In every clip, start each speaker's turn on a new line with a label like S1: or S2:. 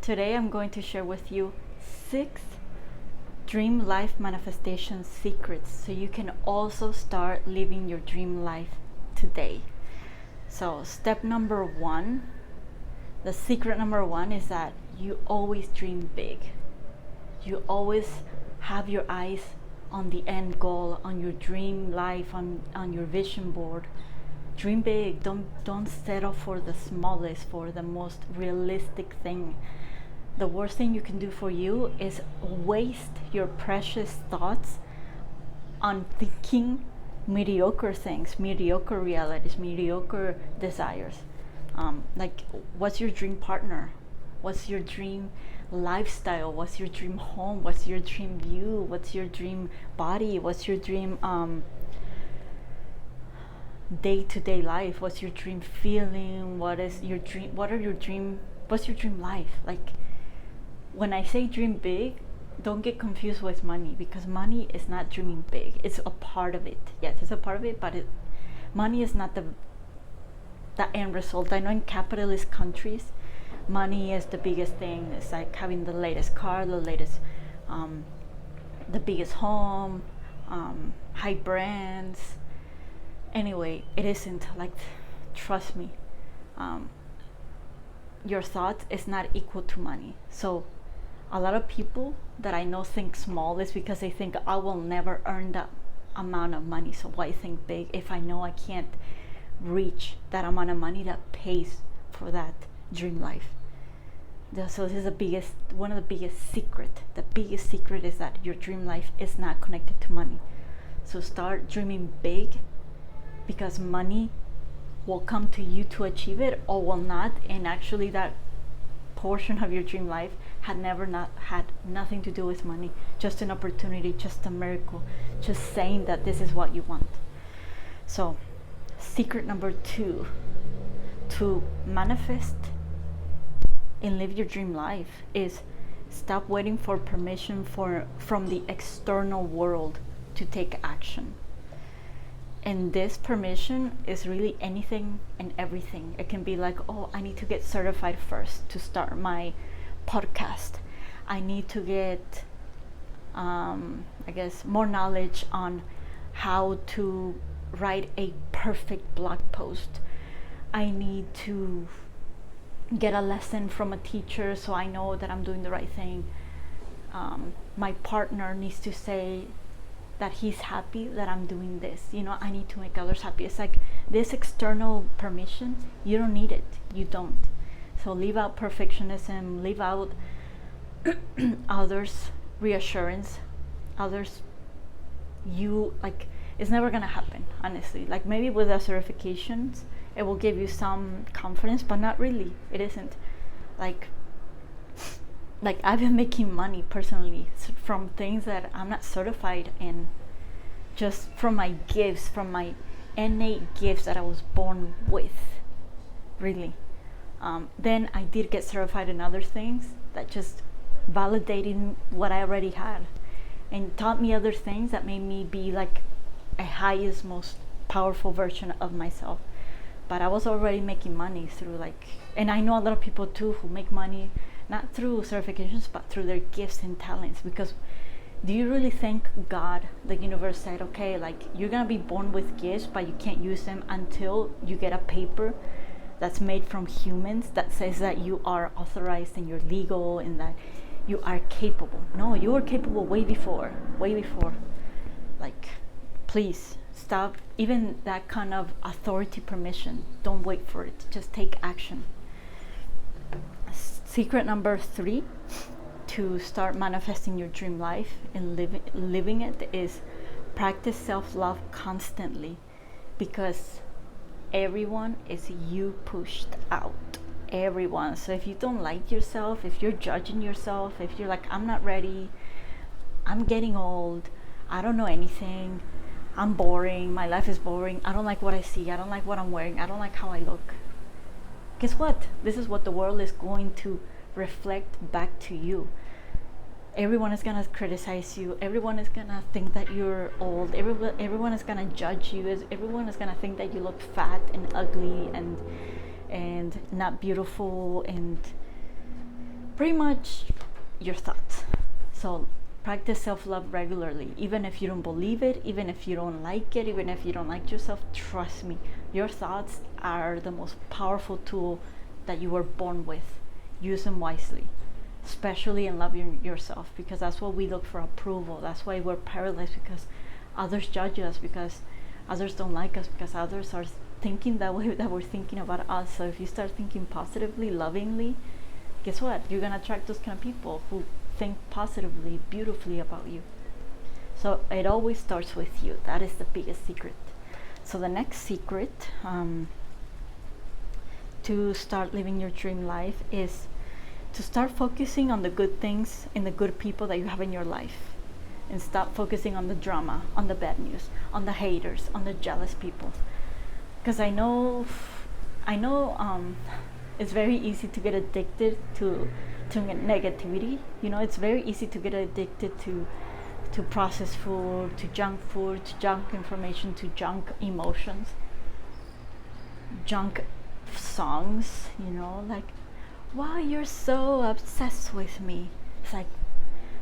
S1: Today I'm going to share with you 6 dream life manifestation secrets so you can also start living your dream life today. So step number 1, the secret number 1 is that you always dream big. You always have your eyes on the end goal, on your dream life, on your vision board. Dream big. Don't settle for the smallest, for the most realistic thing. The worst thing you can do for you is waste your precious thoughts on thinking mediocre things, mediocre realities, mediocre desires. Like, what's your dream partner? What's your dream lifestyle? What's your dream home? What's your dream view? What's your dream body? What's your dream day-to-day life? What's your dream feeling? What's your dream life? Like, when I say dream big, don't get confused with money, because money is not dreaming big. It's a part of it. Yes, it's a part of it, but money is not the end result. I know in capitalist countries, money is the biggest thing. It's like having the latest car, the biggest home, high brands. Anyway, it isn't. Like, trust me, your thoughts is not equal to money. So a lot of people that I know think small is because they think, I will never earn that amount of money, so why think big if I know I can't reach that amount of money that pays for that dream life. So this is one of the biggest secret. The biggest secret is that your dream life is not connected to money. So start dreaming big, because money will come to you to achieve it or will not, and actually that portion of your dream life had nothing to do with money. Just an opportunity, just a miracle, just saying that this is what you want. So secret number 2 to manifest and live your dream life is stop waiting for permission from the external world to take action. And this permission is really anything and everything. It can be like, oh, I need to get certified first to start my podcast. I need to get, more knowledge on how to write a perfect blog post. I need to get a lesson from a teacher so I know that I'm doing the right thing. My partner needs to say that he's happy that I'm doing this. I need to make others happy. It's like this external permission, you don't need it. You don't. So leave out perfectionism, leave out others' reassurance, others, it's never gonna happen, honestly. Like, maybe with the certifications, it will give you some confidence, but not really. It isn't. Like I've been making money personally from things that I'm not certified in, just from my gifts, from my innate gifts that I was born with, really. Then I did get certified in other things that just validated what I already had and taught me other things that made me be like a highest, most powerful version of myself. But I was already making money through and I know a lot of people too who make money not through certifications, but through their gifts and talents. Because do you really think God, the universe, said, okay, you're gonna be born with gifts, but you can't use them until you get a paper that's made from humans that says that you are authorized and you're legal and that you are capable? No, you were capable way before. Please stop even that kind of authority permission. Don't wait for it. Just take action. Secret number 3 to start manifesting your dream life and living it is practice self-love constantly, because everyone is you pushed out. Everyone. So if you don't like yourself, if you're judging yourself, if you're like, I'm not ready, I'm getting old, I don't know anything, I'm boring, my life is boring, I don't like what I see, I don't like what I'm wearing, I don't like how I look. Guess what? This is what the world is going to reflect back to you. Everyone is gonna criticize you. Everyone is gonna think that you're old. Everyone is gonna judge you. Everyone is gonna think that you look fat and ugly and not beautiful and pretty much your thoughts. So practice self-love regularly, even if you don't believe it, even if you don't like it, even if you don't like yourself. Trust me, your thoughts are the most powerful tool that you were born with. Use them wisely, especially in loving yourself, because that's what we look for, approval. That's why we're paralyzed, because others judge us, because others don't like us, because others are thinking that way that we're thinking about us. So if you start thinking positively, lovingly, guess what? You're gonna attract those kind of people who think positively, beautifully about you. So it always starts with you. That is the biggest secret. So the next secret to start living your dream life is to start focusing on the good things and the good people that you have in your life, and stop focusing on the drama, on the bad news, on the haters, on the jealous people. Because I know it's very easy to get addicted to negativity. You know, it's very easy to get addicted to processed food, to junk information, to junk emotions, junk songs. You know, like, wow, you're so obsessed with me. It's like,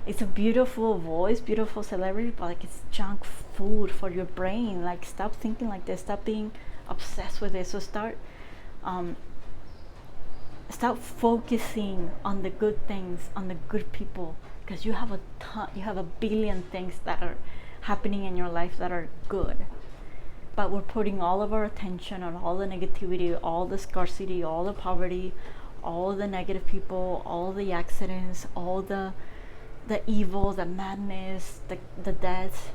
S1: it's a beautiful voice, beautiful celebrity, but like, it's junk food for your brain. Like, stop thinking like this. Stop being obsessed with it. So start focusing on the good things, on the good people, because you have a billion things that are happening in your life that are good, but we're putting all of our attention on all the negativity, all the scarcity, all the poverty, all the negative people, all the accidents, all the evil, the madness, the death.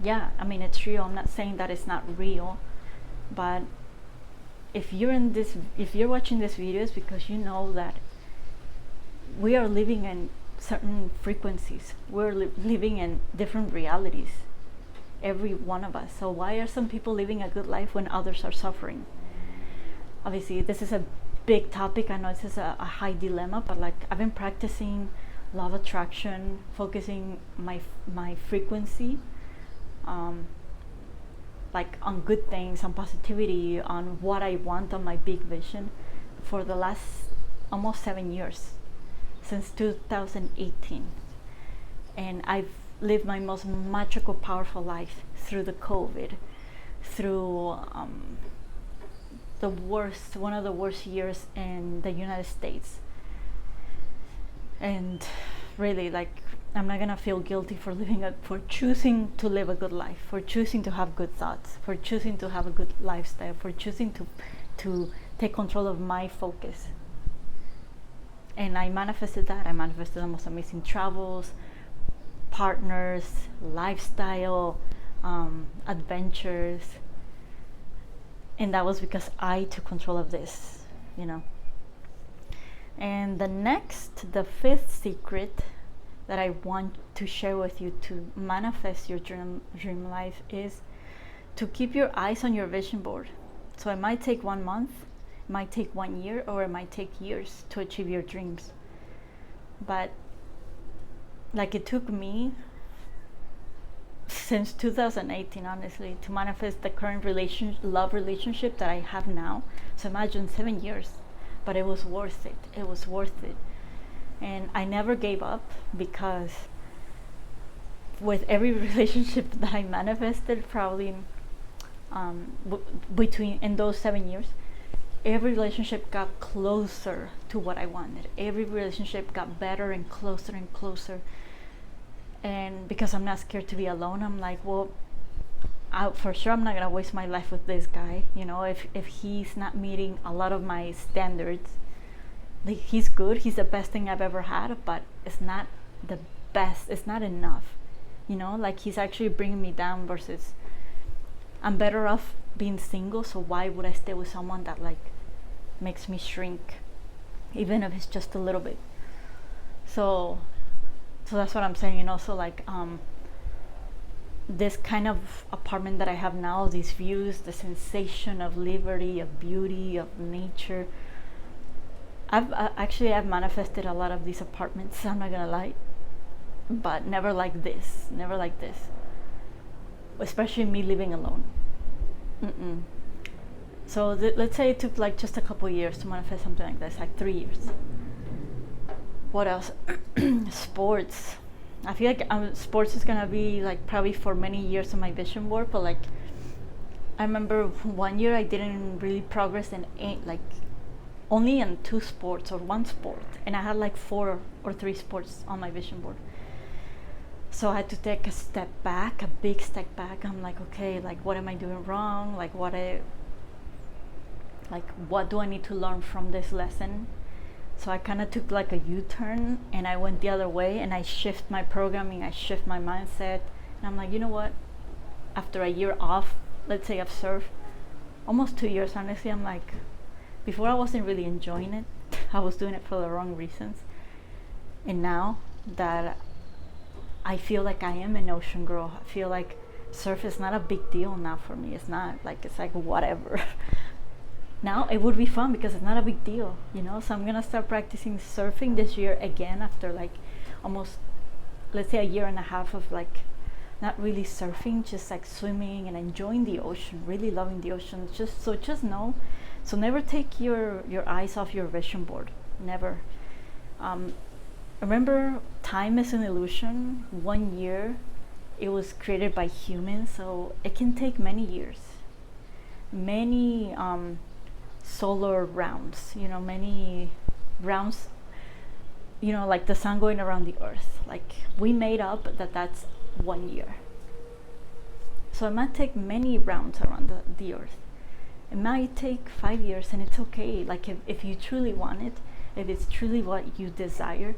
S1: Yeah, I mean, it's real. I'm not saying that it's not real, but if you're watching this video, it's because you know that we are living in certain frequencies. We're living in different realities, every one of us. So why are some people living a good life when others are suffering? Obviously, this is a big topic. I know this is a high dilemma, but like, I've been practicing law of attraction, focusing my frequency, like on good things, on positivity, on what I want, on my big vision, for the last almost 7 years, since 2018. And I've lived my most magical, powerful life through the COVID, through one of the worst years in the United States. And really, like, I'm not gonna feel guilty for for choosing to live a good life, for choosing to have good thoughts, for choosing to have a good lifestyle, for choosing to take control of my focus. And I manifested that. I manifested the most amazing travels, partners, lifestyle, adventures, and that was because I took control of this, you know. And the fifth secret that I want to share with you to manifest your dream life is to keep your eyes on your vision board. So it might take 1 month, it might take 1 year, or it might take years to achieve your dreams. But like, it took me since 2018, honestly, to manifest the current love relationship that I have now. So imagine 7 years, but it was worth it. It was worth it. And I never gave up, because with every relationship that I manifested, probably in those 7 years, every relationship got closer to what I wanted. Every relationship got better and closer and closer. And because I'm not scared to be alone, I'm like, well, for sure I'm not gonna waste my life with this guy. You know, if he's not meeting a lot of my standards, like, he's good, he's the best thing I've ever had, but it's not the best, it's not enough. You know, like, he's actually bringing me down, versus I'm better off being single. So why would I stay with someone that, like, makes me shrink, even if it's just a little bit? So that's what I'm saying. And also, like, this kind of apartment that I have now, these views, the sensation of liberty, of beauty, of nature, I've manifested a lot of these apartments, I'm not gonna lie, but never like this, especially me living alone. So let's say it took like just a couple years to manifest something like this, like 3 years. What else? Sports. I feel like sports is gonna be like probably for many years on my vision board, but like I remember one year I didn't really progress in like only in 2 sports or 1 sport, and I had like 4 or 3 sports on my vision board. So I had to take a step back, a big step back. I'm like, okay, like what am I doing wrong? Like what do I need to learn from this lesson? So I kind of took like a U-turn and I went the other way, and I shift my programming, I shift my mindset, and I'm like, you know what? After a year off, let's say I've served almost 2 years, honestly, I'm like, before I wasn't really enjoying it. I was doing it for the wrong reasons. And now that I feel like I am an ocean girl, I feel like surf is not a big deal now for me. It's not like, it's like whatever. Now it would be fun because it's not a big deal, you know. So I'm gonna start practicing surfing this year again after like almost, let's say, a year and a half of like not really surfing, just like swimming and enjoying the ocean, really loving the ocean. Just know, so never take your eyes off your vision board, never. Remember, time is an illusion. 1 year, it was created by humans, so it can take many years, many solar rounds, you know, many rounds, you know, like the sun going around the earth. Like we made up that's 1 year. So it might take many rounds around the earth. It might take 5 years, and it's okay. Like if you truly want it, if it's truly what you desire,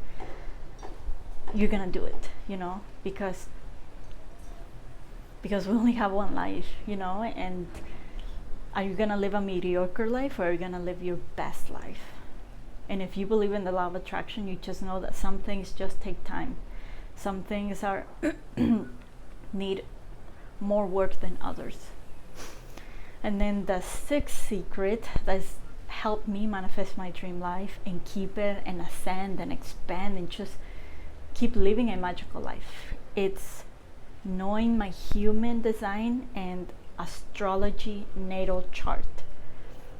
S1: you're gonna do it, you know, because we only have one life, you know. And are you gonna live a mediocre life, or are you gonna live your best life? And if you believe in the law of attraction, you just know that some things just take time. Some things are need more work than others. And then the 6th secret that's helped me manifest my dream life and keep it and ascend and expand and just keep living a magical life. It's knowing my human design and astrology natal chart.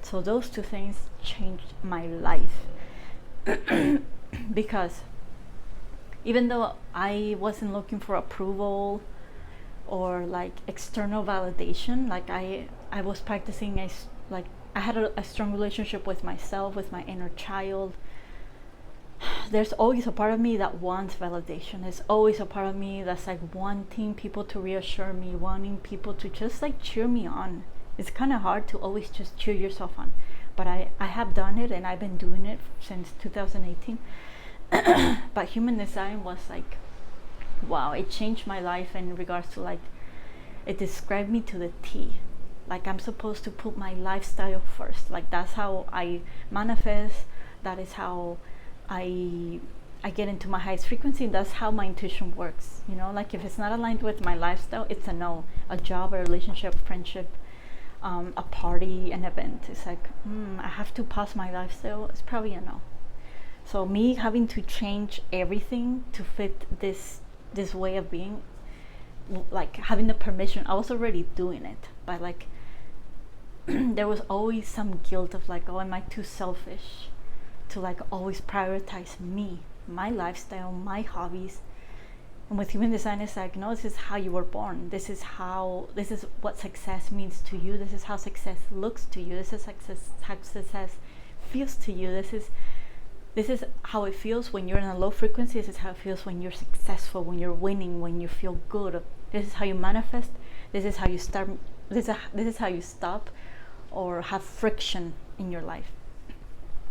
S1: So those 2 things changed my life. Because even though I wasn't looking for approval or like external validation, like I was practicing I had a strong relationship with myself, with my inner child. There's always a part of me that wants validation. There's always a part of me that's like wanting people to reassure me, wanting people to just like cheer me on. It's kind of hard to always just cheer yourself on, but I have done it, and I've been doing it since 2018. But human design was like, wow, it changed my life in regards to like, it described me to the T. Like I'm supposed to put my lifestyle first. Like that's how I manifest. That is how I get into my highest frequency. That's how my intuition works, you know. Like if it's not aligned with my lifestyle, it's a no. A job, a relationship, friendship, a party, an event, it's like I have to pass my lifestyle, it's probably a no. So me having to change everything to fit this way of being, like having the permission, I was already doing it, but like there was always some guilt of like, oh, am I too selfish to like always prioritize me, my lifestyle, my hobbies. And with human design, it's like, no, this is how you were born. This is what success means to you. This is how success looks to you. This is how success feels to you. This is how it feels when you're in a low frequency. This is how it feels when you're successful, when you're winning, when you feel good. This is how you manifest. This is how you start. This is how you stop or have friction in your life.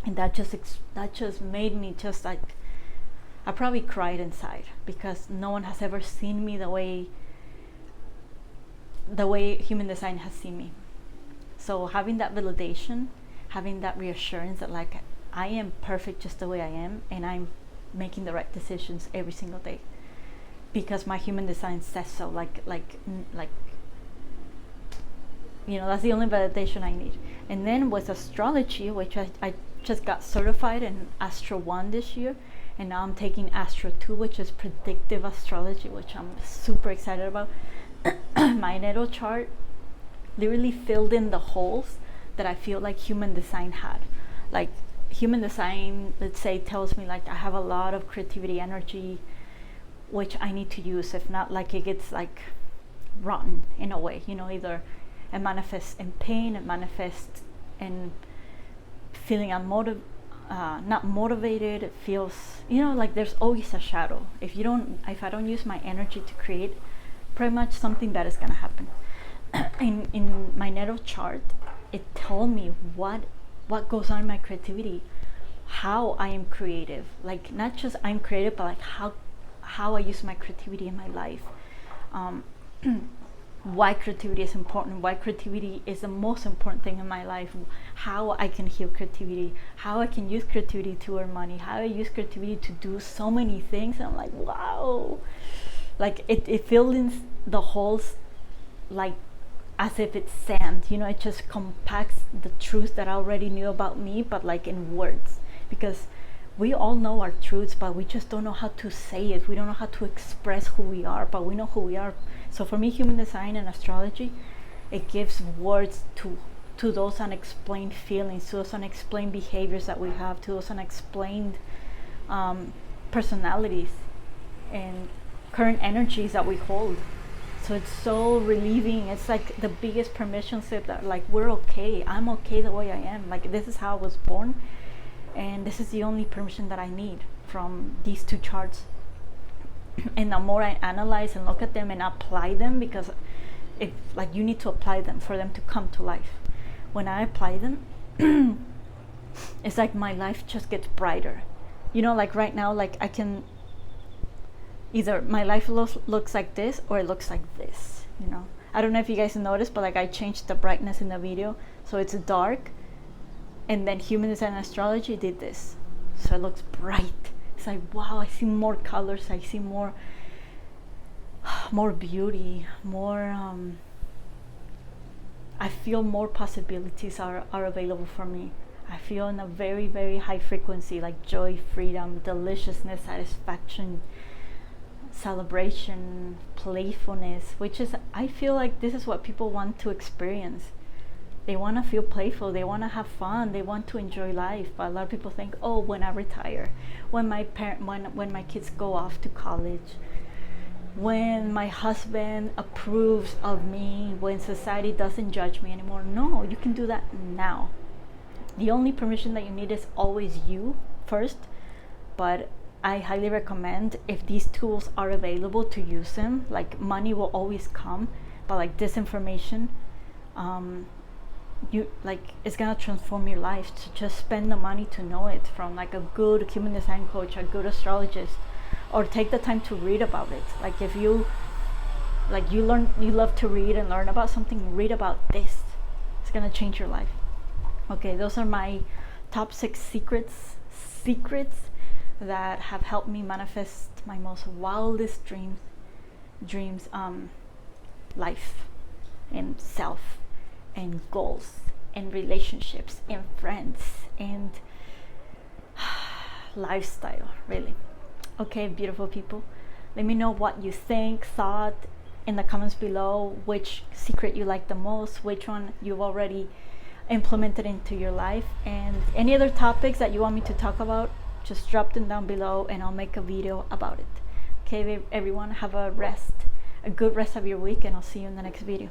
S1: And that just made me just like, I probably cried inside, because no one has ever seen me the way human design has seen me. So having that validation, having that reassurance that like I am perfect just the way I am, and I'm making the right decisions every single day because my human design says so. Like you know, that's the only validation I need. And then with astrology, which I just got certified in Astro 1 this year, and now I'm taking Astro 2, which is predictive astrology, which I'm super excited about. My natal chart literally filled in the holes that I feel like human design had. Like human design, let's say, tells me like I have a lot of creativity energy, which I need to use. If not, like it gets like rotten in a way, you know, either it manifests in pain, it manifests in feeling not motivated. It feels, you know, like there's always a shadow. If I don't use my energy to create, pretty much something bad is gonna happen. in my natal chart, it told me what goes on in my creativity, how I am creative, like not just I'm creative, but like how I use my creativity in my life. Why creativity is important, why creativity is the most important thing in my life, how I can heal creativity, how I can use creativity to earn money, how I use creativity to do so many things. And I'm like, wow, like it fills in the holes like as if it's sand, you know. It just compacts the truth that I already knew about me, but like in words, because we all know our truths, but we just don't know how to say it. We don't know how to express who we are, but we know who we are. So for me, human design and astrology, it gives words to those unexplained feelings, to those unexplained behaviors that we have, to those unexplained personalities and current energies that we hold. So it's so relieving. It's like the biggest permission slip that like we're okay. I'm okay the way I am. Like this is how I was born, and this is the only permission that I need from these two charts. And the more I analyze and look at them and apply them, because if like you need to apply them for them to come to life. When I apply them, it's like my life just gets brighter. You know, like right now, like I can either my life looks like this or it looks like this, you know. I don't know if you guys noticed, but like I changed the brightness in the video, so it's dark, and then human design and astrology did this, so it looks bright. It's like, wow, I see more colors, I see more beauty, more I feel more possibilities are available for me. I feel in a very, very high frequency, like joy, freedom, deliciousness, satisfaction, celebration, playfulness, which is, I feel like this is what people want to experience. They want to feel playful, they want to have fun, they want to enjoy life. But a lot of people think, oh, when I retire, when my kids go off to college, when my husband approves of me, when society doesn't judge me anymore. No, you can do that now. The only permission that you need is always you first. But I highly recommend, if these tools are available, to use them. Like money will always come, but like this information, it's gonna transform your life. To just spend the money to know it from like a good human design coach, a good astrologist, or take the time to read about it. Like if you love to read and learn about something, read about this. It's gonna change your life. Okay, those are my top 6 secrets that have helped me manifest my most wildest dreams, life and self and goals and relationships and friends and lifestyle, really. Okay, beautiful people, let me know what you thought in the comments below, which secret you like the most, which one you've already implemented into your life, and any other topics that you want me to talk about. Just drop them down below and I'll make a video about it. Okay, everyone, have a good rest of your week, and I'll see you in the next video.